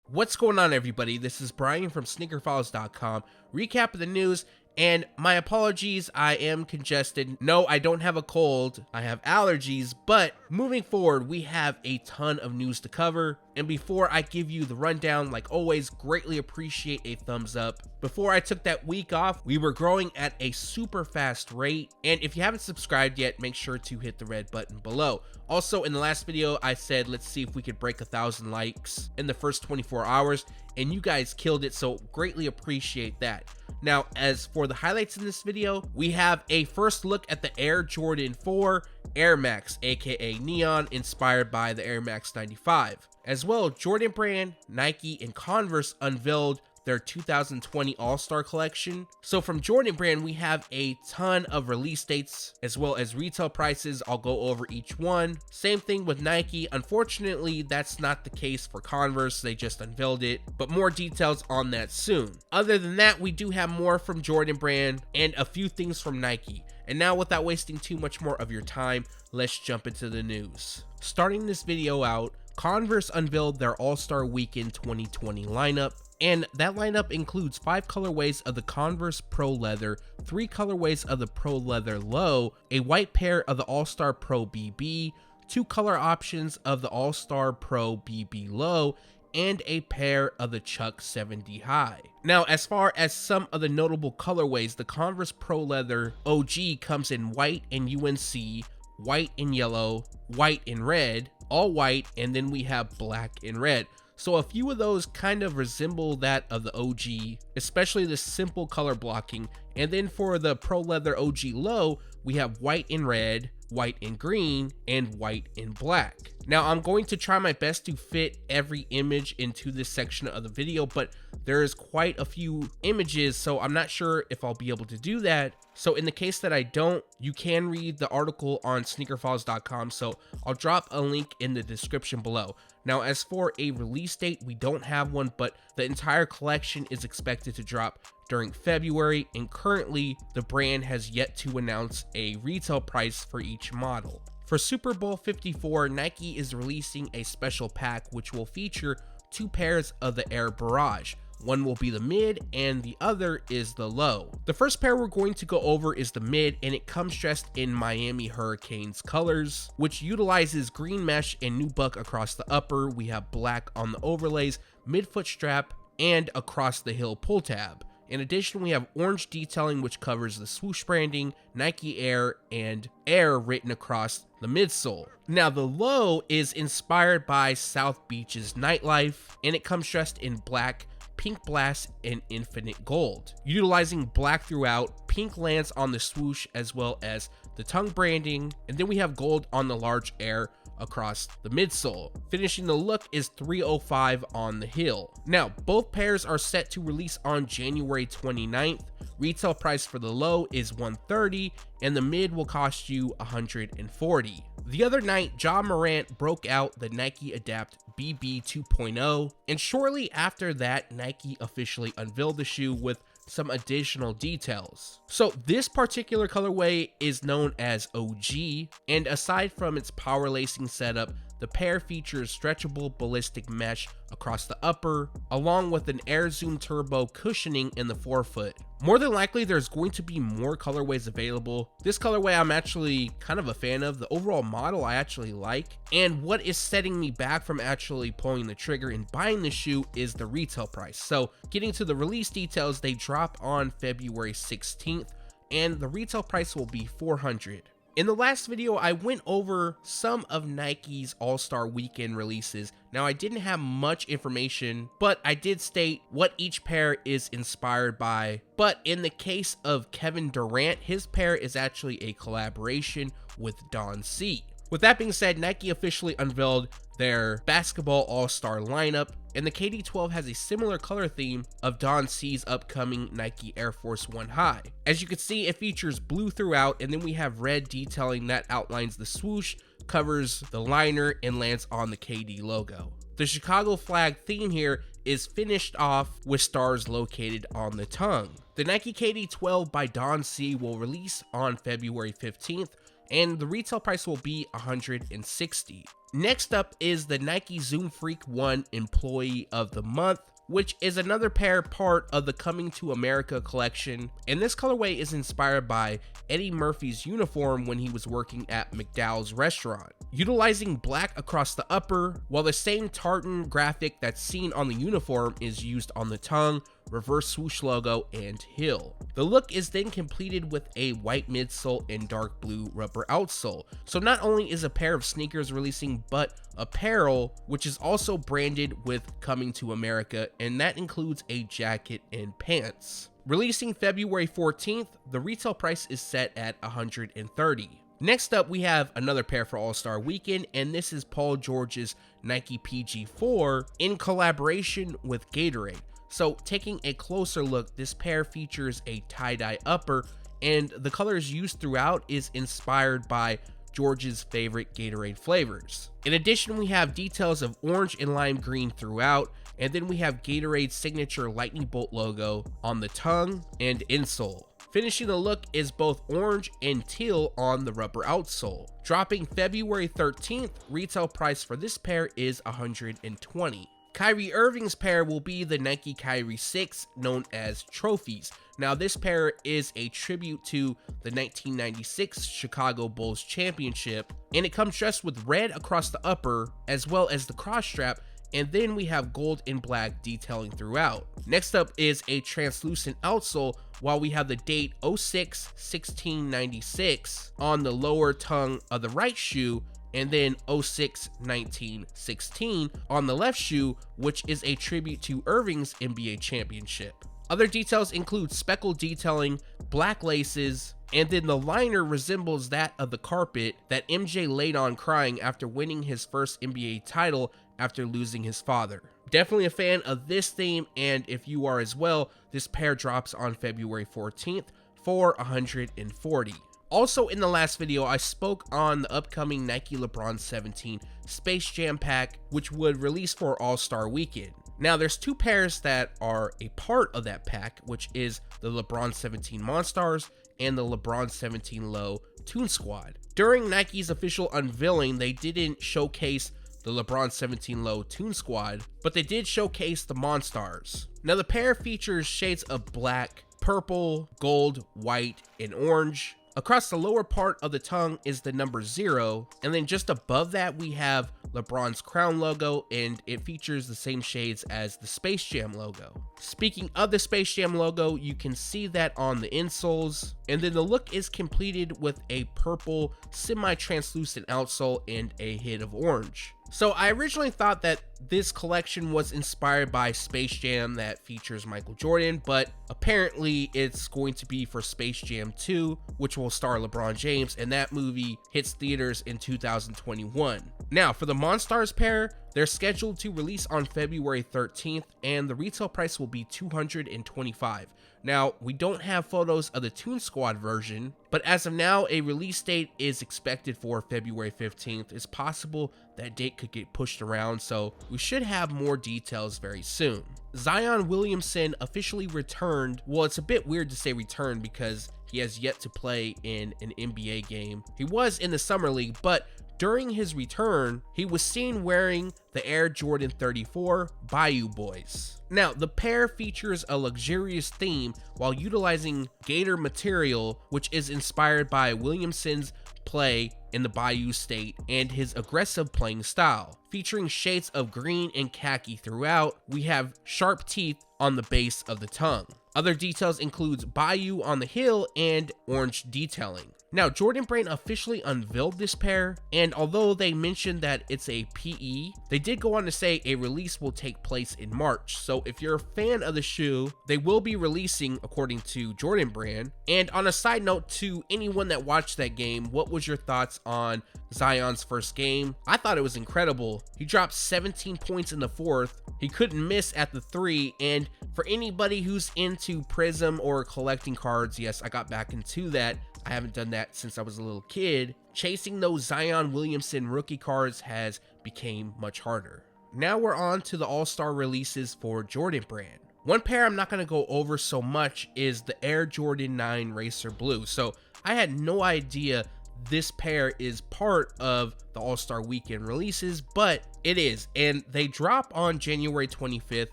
What's going on, everybody? This is Brian from SneakerFiles.com. Recap of the news, and my apologies, I am congested. No, I don't have a cold. I have allergies, but moving forward, we have a ton of news to cover. And before I give you the rundown, like always, greatly appreciate a thumbs up. Before I took that week off, we were growing at a super fast rate. And if you haven't subscribed yet, make sure to hit the red button below. Also, in the last video, I said, let's see if we could break 1,000 likes in the first 24 hours. And you guys killed it, so greatly appreciate that. Now, as for the highlights in this video, we have a first look at the Air Jordan 4 Air Max, aka Neon, inspired by the Air Max 95. As well, Jordan Brand, Nike, and Converse unveiled their 2020 All-Star collection. So from Jordan Brand, we have a ton of release dates as well as retail prices. I'll go over each one. Same thing with Nike. Unfortunately, that's not the case for Converse. They just unveiled it, but more details on that soon. Other than that, we do have more from Jordan Brand and a few things from Nike. And now, without wasting too much more of your time, let's jump into the news. Starting this video out, Converse unveiled their All-Star Weekend 2020 lineup, and that lineup includes 5 colorways of the Converse Pro Leather, 3 colorways of the Pro Leather Low, a white pair of the All-Star Pro Bebe, 2 color options of the All-Star Pro Bebe Low, and a pair of the Chuck 70 High. Now, as far as some of the notable colorways, the Converse Pro Leather OG comes in white and UNC, white and yellow, white and red, all white, and then we have black and red. So a few of those kind of resemble that of the OG, especially the simple color blocking. And then for the Pro Leather OG Low, we have white and red, white and green, and white and black. Now, I'm going to try my best to fit every image into this section of the video, but there is quite a few images, so I'm not sure if I'll be able to do that. So in the case that I don't, you can read the article on SneakerFiles.com, so I'll drop a link in the description below. Now, as for a release date, we don't have one, but the entire collection is expected to drop during February, and currently the brand has yet to announce a retail price for each model. For Super Bowl 54, Nike is releasing a special pack which will feature 2 pairs of the Air Barrage. One will be the mid and the other is the low. The first pair we're going to go over is the mid, and it comes dressed in Miami Hurricanes colors, which utilizes green mesh and nubuck across the upper. We have black on the overlays, midfoot strap, and across the heel pull tab. In addition, we have orange detailing which covers the swoosh branding, Nike Air, and Air written across the midsole. Now, the low is inspired by South Beach's nightlife, and it comes dressed in black, pink blast, and infinite gold. Utilizing black throughout, pink lands on the swoosh as well as the tongue branding, and then we have gold on the large Air across the midsole. Finishing the look is 305 on the heel. Now, both pairs are set to release on January 29th. Retail price for the low is $130 and the mid will cost you $140. The other night, Ja Morant broke out the Nike Adapt BB 2.0, and shortly after that, Nike officially unveiled the shoe with some additional details. So this particular colorway is known as OG, and aside from its power lacing setup, the pair features stretchable ballistic mesh across the upper, along with an Air Zoom Turbo cushioning in the forefoot. More than likely, there's going to be more colorways available. This colorway I'm actually kind of a fan of. The overall model I actually like. And what is setting me back from actually pulling the trigger and buying the shoe is the retail price. So getting to the release details, they drop on February 16th, and the retail price will be $400. In the last video, I went over some of Nike's All-Star Weekend releases. Now, I didn't have much information, but I did state what each pair is inspired by. But in the case of Kevin Durant, his pair is actually a collaboration with Don C. With that being said, Nike officially unveiled their basketball all-star lineup, and the KD12 has a similar color theme of Don C's upcoming Nike Air Force 1 High. As you can see, it features blue throughout, and then we have red detailing that outlines the swoosh, covers the liner, and lands on the KD logo. The Chicago flag theme here is finished off with stars located on the tongue. The Nike KD12 by Don C will release on February 15th, and the retail price will be $160. Next up is the Nike Zoom Freak 1 Employee of the Month, which is another pair part of the Coming to America collection, and this colorway is inspired by Eddie Murphy's uniform when he was working at McDowell's restaurant, utilizing black across the upper, while the same tartan graphic that's seen on the uniform is used on the tongue, reverse swoosh logo, and heel. The look is then completed with a white midsole and dark blue rubber outsole. So not only is a pair of sneakers releasing, but apparel, which is also branded with Coming to America, and that includes a jacket and pants. Releasing February 14th, the retail price is set at $130. Next up, we have another pair for All-Star Weekend, and this is Paul George's Nike PG4 in collaboration with Gatorade. So taking a closer look, this pair features a tie-dye upper, and the colors used throughout is inspired by George's favorite Gatorade flavors. In addition, we have details of orange and lime green throughout, and then we have Gatorade's signature lightning bolt logo on the tongue and insole. Finishing the look is both orange and teal on the rubber outsole. Dropping February 13th, retail price for this pair is $120. Kyrie Irving's pair will be the Nike Kyrie 6, known as Trophies. Now, this pair is a tribute to the 1996 Chicago Bulls championship, and it comes dressed with red across the upper, as well as the cross strap, and then we have gold and black detailing throughout. Next up is a translucent outsole, while we have the date 06/16/96 on the lower tongue of the right shoe, and then 06/19/16 on the left shoe, which is a tribute to Irving's NBA championship. Other details include speckled detailing, black laces, and then the liner resembles that of the carpet that MJ laid on crying after winning his first NBA title after losing his father. Definitely a fan of this theme, and if you are as well, this pair drops on February 14th for $140. Also, in the last video, I spoke on the upcoming Nike LeBron 17 Space Jam pack, which would release for All-Star Weekend. Now, there's two pairs that are a part of that pack, which is the LeBron 17 Monstars and the LeBron 17 Low Toon Squad. During Nike's official unveiling, they didn't showcase the LeBron 17 Low Toon Squad, but they did showcase the Monstars. Now, the pair features shades of black, purple, gold, white, and orange. Across the lower part of the tongue is the number 0, and then just above that we have LeBron's crown logo, and it features the same shades as the Space Jam logo. Speaking of the Space Jam logo, you can see that on the insoles, and then the look is completed with a purple semi-translucent outsole and a hint of orange. So I originally thought that this collection was inspired by Space Jam that features Michael Jordan, but apparently it's going to be for Space Jam 2, which will star LeBron James, and that movie hits theaters in 2021. Now, for the Monstars pair, they're scheduled to release on February 13th, and the retail price will be $225. Now, we don't have photos of the Toon Squad version, but as of now, a release date is expected for February 15th. It's possible that date could get pushed around, so we should have more details very soon. Zion Williamson officially returned. Well, it's a bit weird to say returned because he has yet to play in an NBA game. He was in the Summer League, but during his return, he was seen wearing the Air Jordan 34 Bayou Boys. Now, the pair features a luxurious theme while utilizing gator material, which is inspired by Williamson's play in the Bayou State and his aggressive playing style. Featuring shades of green and khaki throughout, we have sharp teeth on the base of the tongue. Other details includes Bayou on the heel and orange detailing. Now, Jordan Brand officially unveiled this pair, and although they mentioned that it's a PE, they did go on to say a release will take place in March. So if you're a fan of the shoe, they will be releasing according to Jordan Brand. And on a side note, to anyone that watched that game, what was your thoughts on Zion's first game? I thought it was incredible. He dropped 17 points in the fourth. He couldn't miss at the 3, and for anybody who's into Prism or collecting cards, yes, I got back into that. I haven't done that since I was a little kid. Chasing those Zion Williamson rookie cards has become much harder. Now we're on to the All-Star releases for Jordan Brand. One pair I'm not going to go over so much is the Air Jordan 9 Racer Blue. So I had no idea this pair is part of the All-Star Weekend releases, but it is, and they drop on January 25th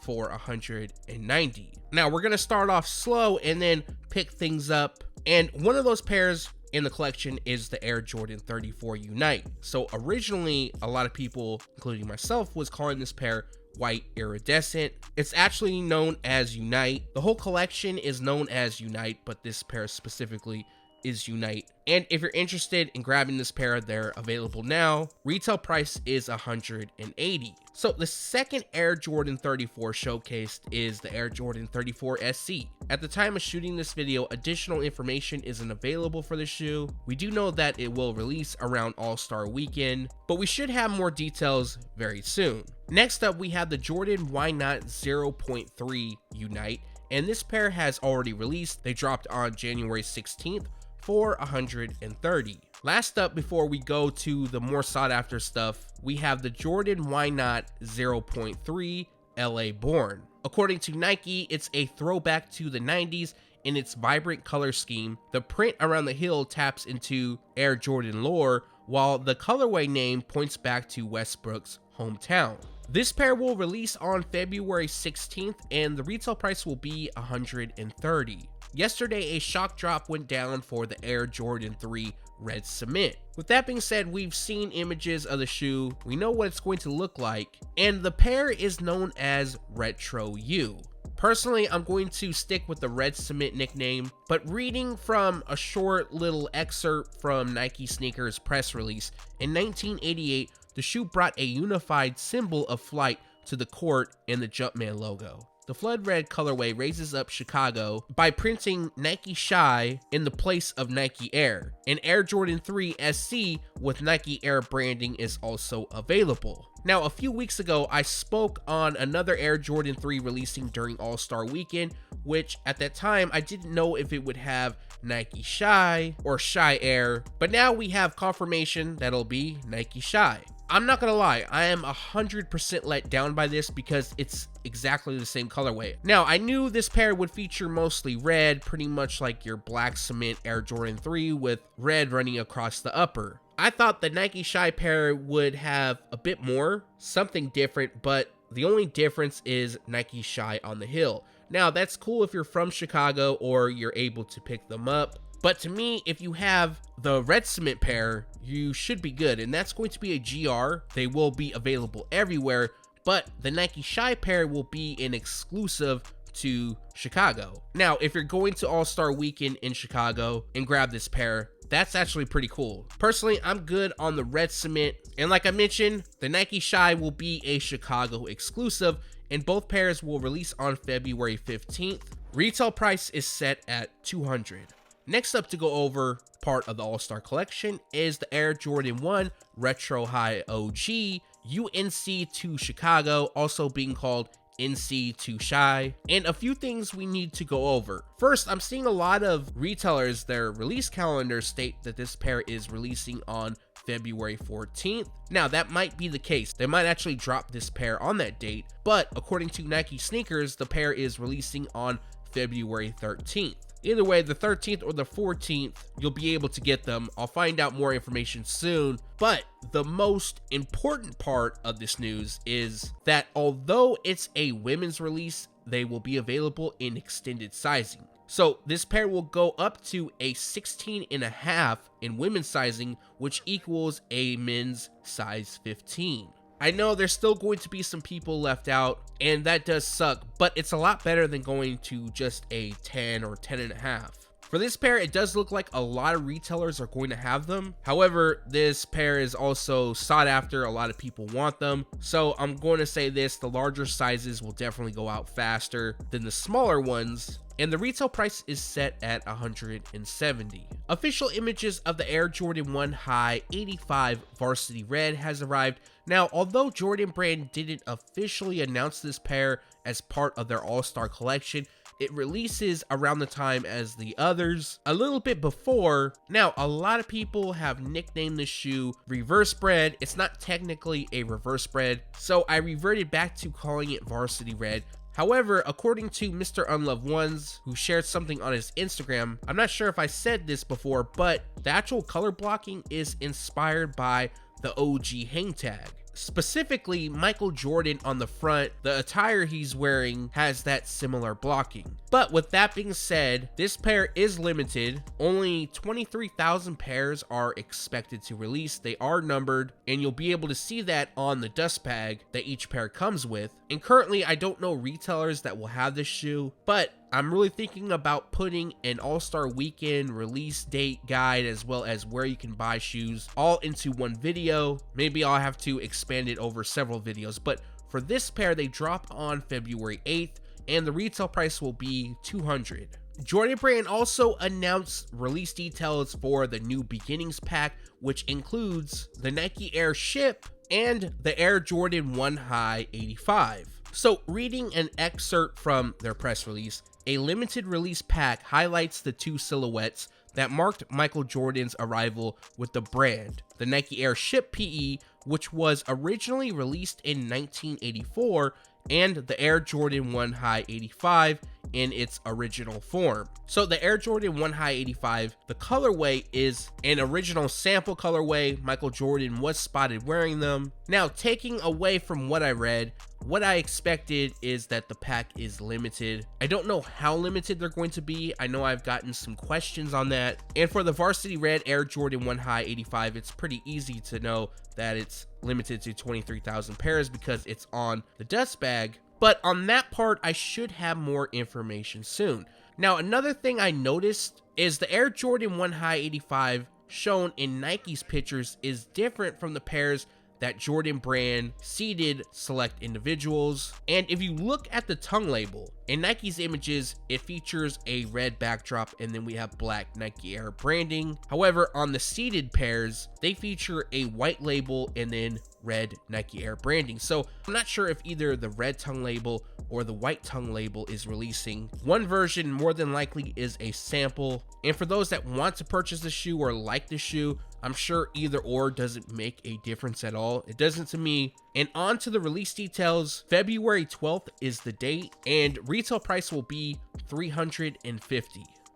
for 190. Now we're gonna start off slow and then pick things up, and one of those pairs in the collection is the Air Jordan 34 Unite. So originally, a lot of people, including myself, was calling this pair white iridescent. It's actually known as Unite. The whole collection is known as Unite, but this pair specifically is Unite. And if you're interested in grabbing this pair, they're available now. Retail price is 180. So the second Air Jordan 34 showcased is the Air Jordan 34 SC. At the time of shooting this video, additional information isn't available for the shoe. We do know that it will release around All-Star Weekend, but we should have more details very soon. Next up, we have the Jordan Why Not 0.3 Unite, and this pair has already released. They dropped on January 16th for 130. Last up, before we go to the more sought after stuff, we have the Jordan Why Not 0.3 LA Born. According to Nike, it's a throwback to the 90s in its vibrant color scheme. The print around the heel taps into Air Jordan lore, while the colorway name points back to Westbrook's hometown. This pair will release on February 16th, and the retail price will be 130. Yesterday, a shock drop went down for the Air Jordan 3 Red Cement. With that being said, we've seen images of the shoe, we know what it's going to look like, and the pair is known as Retro U. Personally, I'm going to stick with the Red Cement nickname, but reading from a short little excerpt from Nike Sneakers press release, in 1988, the shoe brought a unified symbol of flight to the court in the Jumpman logo. The Flood Red colorway raises up Chicago by printing Nike Shy in the place of Nike Air. An Air Jordan 3 SC with Nike Air branding is also available. Now, a few weeks ago, I spoke on another Air Jordan 3 releasing during All-Star Weekend, which at that time, I didn't know if it would have Nike Shy or Shy Air, but now we have confirmation that it'll be Nike Shy. I'm not gonna lie, I am 100% let down by this because it's exactly the same colorway. Now, I knew this pair would feature mostly red, pretty much like your black cement Air Jordan 3 with red running across the upper. I thought the Nike Shy pair would have a bit more, something different, but the only difference is Nike Shy on the heel. Now, that's cool if you're from Chicago or you're able to pick them up. But to me, if you have the Red Cement pair, you should be good. And that's going to be a GR. They will be available everywhere. But the Nike Shy pair will be an exclusive to Chicago. Now, if you're going to All-Star Weekend in Chicago and grab this pair, that's actually pretty cool. Personally, I'm good on the Red Cement. And like I mentioned, the Nike Shy will be a Chicago exclusive. And both pairs will release on February 15th. Retail price is set at $200. Next up to go over part of the All-Star collection is the Air Jordan 1 Retro High OG UNC to Chicago, also being called NC to Shy, and a few things we need to go over. First, I'm seeing a lot of retailers, their release calendars state that this pair is releasing on February 14th. Now, that might be the case. They might actually drop this pair on that date, but according to Nike Sneakers, the pair is releasing on February 13th. Either way, the 13th or the 14th, you'll be able to get them. I'll find out more information soon. But the most important part of this news is that although it's a women's release, they will be available in extended sizing. So this pair will go up to a 16.5 in women's sizing, which equals a men's size 15. I know there's still going to be some people left out, and that does suck, but it's a lot better than going to just a 10 or 10.5. For this pair, it does look like a lot of retailers are going to have them. However, this pair is also sought after. A lot of people want them. So I'm going to say this, the larger sizes will definitely go out faster than the smaller ones. And the retail price is set at $170. Official images of the Air Jordan 1 High 85 Varsity Red has arrived. Now, although Jordan Brand didn't officially announce this pair as part of their All-Star collection, it releases around the time as the others, a little bit before. Now, a lot of people have nicknamed this shoe Reverse Bread. It's not technically a reverse bread, so I reverted back to calling it Varsity Red. However, according to Mr. Unloved Ones, who shared something on his Instagram, I'm not sure if I said this before, but the actual color blocking is inspired by the OG hang tag. Specifically, Michael Jordan on the front, the attire he's wearing has that similar blocking. But with that being said, this pair is limited. Only 23,000 pairs are expected to release. They are numbered, and you'll be able to see that on the dust bag that each pair comes with. And currently, I don't know retailers that will have this shoe, but I'm really thinking about putting an All-Star Weekend release date guide as well as where you can buy shoes all into one video. Maybe I'll have to expand it over several videos, but for this pair, they drop on February 8th and the retail price will be $200. Jordan Brand also announced release details for the new Beginnings pack, which includes the Nike Air Ship and the Air Jordan 1 High 85. So reading an excerpt from their press release, a limited release pack highlights the two silhouettes that marked Michael Jordan's arrival with the brand. The Nike Air Ship PE, which was originally released in 1984, and the Air Jordan 1 High 85 in its original form. So the Air Jordan 1 High 85, the colorway is an original sample colorway. Michael Jordan was spotted wearing them. Now, taking away from what I read, what I expected is that the pack is limited. I don't know how limited they're going to be. I know I've gotten some questions on that. And for the Varsity Red Air Jordan 1 High 85, it's pretty easy to know that it's limited to 23,000 pairs because it's on the dust bag. But on that part, I should have more information soon. Now, another thing I noticed is the Air Jordan 1 High 85 shown in Nike's pictures is different from the pairs that Jordan Brand seeded select individuals. And if you look at the tongue label, in Nike's images, it features a red backdrop and then we have black Nike Air branding. However, on the seeded pairs, they feature a white label and then red Nike Air branding. So I'm not sure if either the red tongue label or the white tongue label is releasing. One version more than likely is a sample. And for those that want to purchase the shoe or like the shoe, I'm sure either or doesn't make a difference at all. It doesn't to me. And on to the release details. February 12th is the date and retail price will be $350.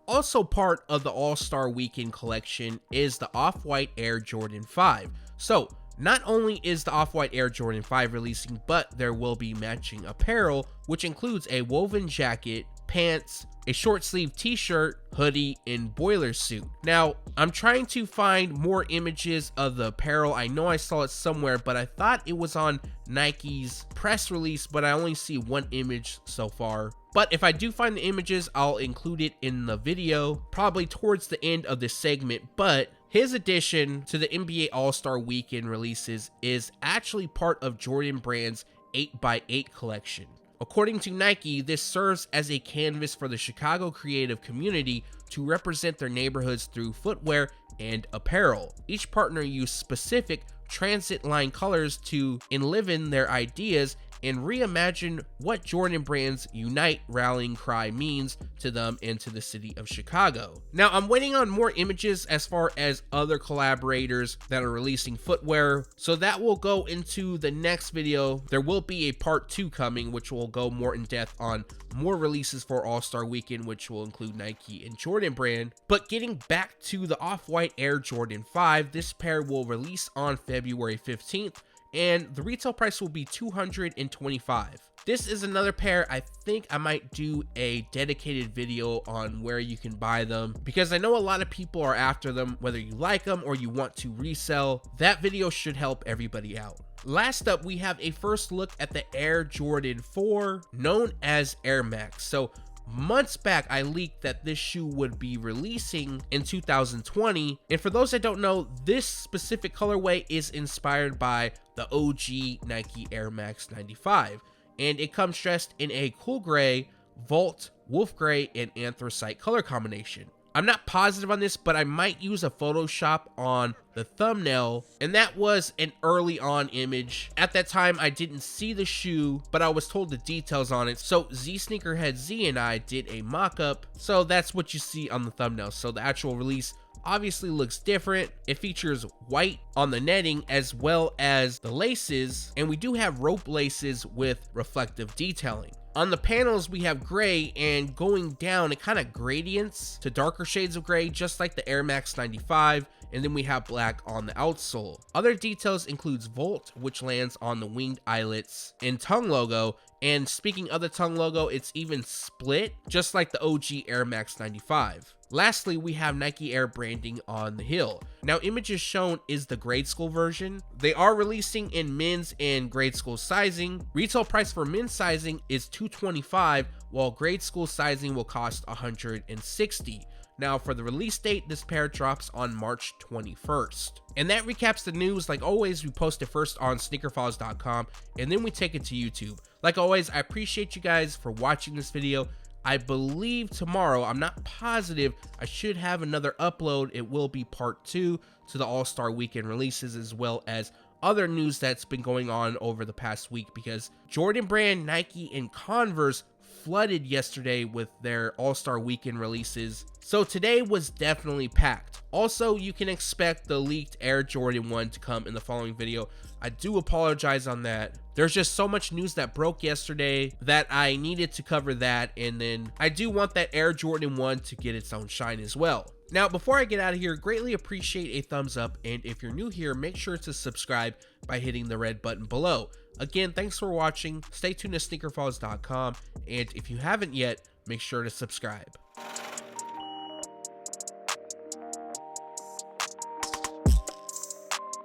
Also part of the All-Star Weekend collection is the OffWhite Air Jordan 5. So not only is the OffWhite Air Jordan 5 releasing, but there will be matching apparel, which includes a woven jacket, pants, a short sleeve t-shirt, hoodie, and boiler suit. Now, I'm trying to find more images of the apparel. I know I saw it somewhere, but I thought it was on Nike's press release, but I only see one image so far. But if I do find the images, I'll include it in the video, probably towards the end of this segment. But his addition to the NBA All-Star Weekend releases is actually part of Jordan Brand's 8x8 collection. According to Nike, this serves as a canvas for the Chicago creative community to represent their neighborhoods through footwear and apparel. Each partner used specific transit line colors to enliven their ideas and reimagine what Jordan Brand's Unite rallying cry means to them and to the city of Chicago. Now, I'm waiting on more images as far as other collaborators that are releasing footwear, so that will go into the next video. There will be a part 2 coming, which will go more in depth on more releases for All-Star Weekend, which will include Nike and Jordan Brand. But getting back to the OffWhite Air Jordan 5, this pair will release on February 15th. And the retail price will be $225. This is another pair I think I might do a dedicated video on where you can buy them, because I know a lot of people are after them, whether you like them or you want to resell. That video should help everybody out. Last up, we have a first look at the Air Jordan 4, known as Air Max. So months back, I leaked that this shoe would be releasing in 2020. And for those that don't know, this specific colorway is inspired by the OG Nike Air Max 95. And it comes dressed in a cool gray, vault, wolf gray, and anthracite color combination. I'm not positive on this, but I might use a Photoshop on the thumbnail, and that was an early on image. At that time, I didn't see the shoe, but I was told the details on it. So Z Sneakerhead Z and I did a mock-up, so that's what you see on the thumbnail. So the actual release obviously looks different. It features white on the netting as well as the laces, and we do have rope laces with reflective detailing. On the panels, we have gray, and going down, it kind of gradients to darker shades of gray, just like the Air Max 95, and then we have black on the outsole. Other details includes Volt, which lands on the winged eyelets, and tongue logo, and speaking of the tongue logo, it's even split, just like the OG Air Max 95. Lastly, we have Nike Air branding on the heel. Now, images shown is the grade school version. They are releasing in men's and grade school sizing. Retail price for men's sizing is $225, while grade school sizing will cost $160. Now, for the release date, this pair drops on March 21st. And that recaps the news. Like always, we post it first on SneakerFiles.com, and then we take it to YouTube. Like always, I appreciate you guys for watching this video. I believe tomorrow, I'm not positive, I should have another upload. It will be part 2 to the All-Star Weekend releases, as well as other news that's been going on over the past week, because Jordan Brand, Nike, and Converse flooded yesterday with their All-Star Weekend releases. So today was definitely packed. Also, you can expect the leaked Air Jordan 1 to come in the following video. I do apologize on that. There's just so much news that broke yesterday that I needed to cover that, and then I do want that Air Jordan 1 to get its own shine as well. Now, before I get out of here, greatly appreciate a thumbs up, and if you're new here, make sure to subscribe by hitting the red button below. Again, thanks for watching. Stay tuned to SneakerFiles.com, and if you haven't yet, make sure to subscribe.